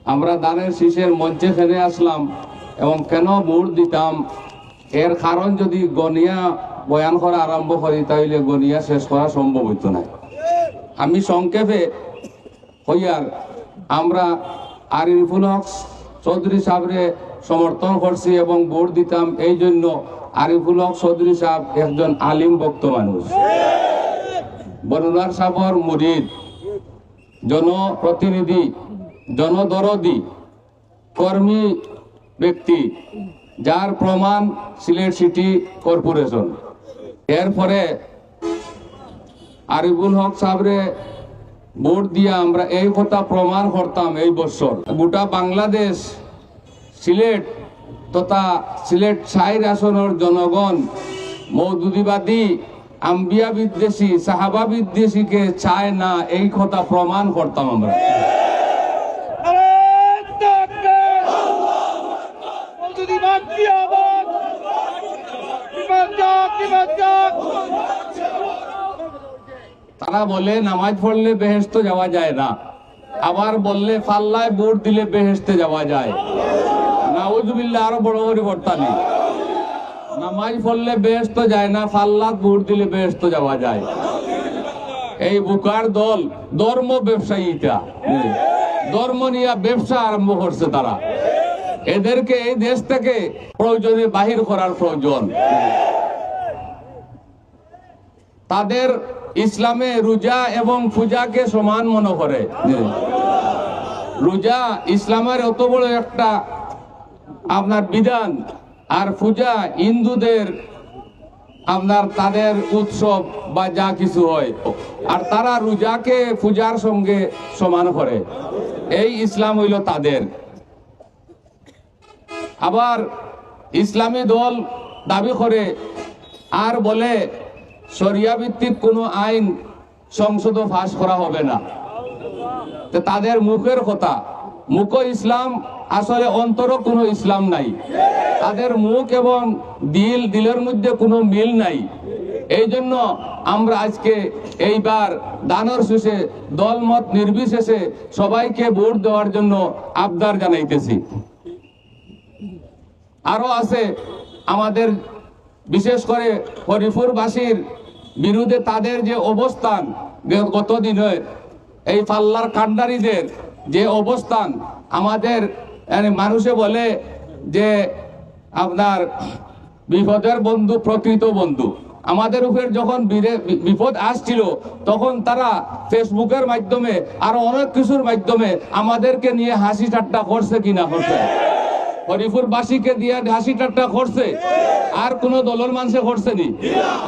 আমরা দানের শীষের মঞ্চে ফেলে আসলাম এবং কেন ভোট দিতাম এর কারণ যদি গনিয়া বয়ান করা আরম্ভ করি তাহলে গনিয়া শেষ করা সম্ভব হইতো না। আমি সংক্ষেপে হইয়ার আমরা আরিফুল হক চৌধুরী সাহেবরে সমর্থন করছি এবং ভোট দিতাম এই জন্য আরিফুল হক চৌধুরী সাহেব একজন আলিম ভক্ত মানুষ, বরুণার সাহেবর মুরিদ, জনপ্রতিনিধি, জনদরদি, কর্মী ব্যক্তি, যার প্রমাণ সিলেট সিটি কর্পোরেশন। এরপরে আরিফুল হক সাহেবরে ভোট দিয়া আমরা এই কথা প্রমাণ করতাম এই বছর গোটা বাংলাদেশ সিলেট তথা সিলেট ৬ আসনের জনগণ মওদুদিবাদী, আম্বিয়া বিদ্বেষী, সাহাবা বিদ্বেষীকে চায় না, এই কথা প্রমাণ করতাম আমরা। তারা বলে নামাজ পড়লে বেহেশতে যাওয়া যায় না, আবার বললে ফাল্লায় ভোট দিলে বেহেশতে যাওয়া যায়। নাউজুবিল্লাহ, আরো বড় পরিবর্তন। নামাজ পড়লে বেহেশতে যায় না, ফাল্লাত ভোট দিলে বেহেশতে যাওয়া যায়। এই বুকার দল ধর্ম ব্যবসায়ীটা ধর্ম নিয়ে ব্যবসা আরম্ভ করছে তারা। এদেরকে এই দেশ থেকে প্রয়োজনে বাহির করার প্রয়োজন। তাদের ইসলামে রোজা এবং পূজাকে সমান মনে করে। রোজা ইসলামের অত বড় একটা আপনার বিধান, আর পূজা হিন্দুদের আপনার তাদের উৎসব বা যা কিছু হয়, আর তারা রোজাকে পূজার সঙ্গে সমান করে। এই ইসলাম হইল তাদের। আবার ইসলামী দল দাবি করে আর বলে শরিয়া ভিত্তিক কোনো আইন সংসদে পাস করা হবে না। তাদের মুখের কথা, মুখ ইসলাম, আসলে অন্তর কোনো ইসলাম নাই। তাদের মুখ এবং দিলের মধ্যে কোনো মিল নাই। এই জন্য আমরা আজকে এইবার দানের শেষে দলমত নির্বিশেষে সবাইকে ভোট দেওয়ার জন্য আবদার জানাইতেছি। আরো আছে আমাদের, বিশেষ করে হরিপুরবাসীর বিরুদ্ধে তাদের যে অবস্থান, গতদিনে এই পাল্লার কান্ডারিদের যে অবস্থান, আমাদের মানুষে বলে যে আপনার বিপদের বন্ধু প্রকৃত বন্ধু। আমাদের উপর যখন বিপদ আসছিল তখন তারা ফেসবুকের মাধ্যমে আরো অনেক কিছুর মাধ্যমে আমাদেরকে নিয়ে হাসি ঠাট্টা করছে কিনা করছে। হরিপুরবাসীকে দিয়ে হাসি ঠাট্টা করছে, আর কোন দলের মানুষে করছে নি?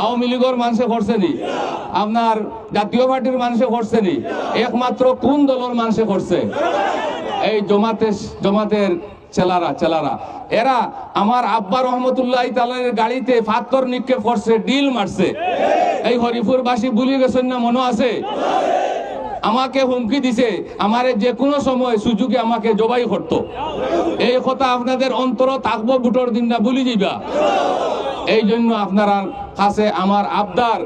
আওয়ামী লীগের মানুষে করছে নি? আপনার জাতীয় পার্টির মানুষে করছে নি? একমাত্র কোন দলের মানুষে করছে? এই জমাতের চেলারা। এরা আমার আব্বা রহমতুল্লাহ তাআলার গাড়িতে পাথর নিক্ষেপ করছে, ডিল মারছে। এই হরিপুরবাসী ভুলে গেছেন না? মনে আছে? আমাকে হুমকি দিছে, আমারে যে কোনো সময় সুযোগে আমাকে জবাই করত। এই কথা আপনাদের অন্তর থাকবো, ভোটের দিন না ভুলে যাইবা। এই জন্য আপনার কাছে আমার আবদার,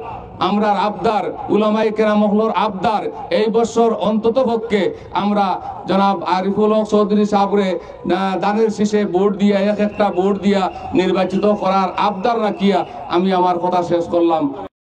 আমরার আবদার, উলামায়ে কেরামহলর আবদার, এই বছর অন্তত পক্ষে আমরা জনাব আরিফুল হক চৌধুরী সাহেবরে দানের শীষে ভোট দিয়া, একটা ভোট দিয়া নির্বাচিত করার আবদার রাখিয়া আমি আমার কথা শেষ করলাম।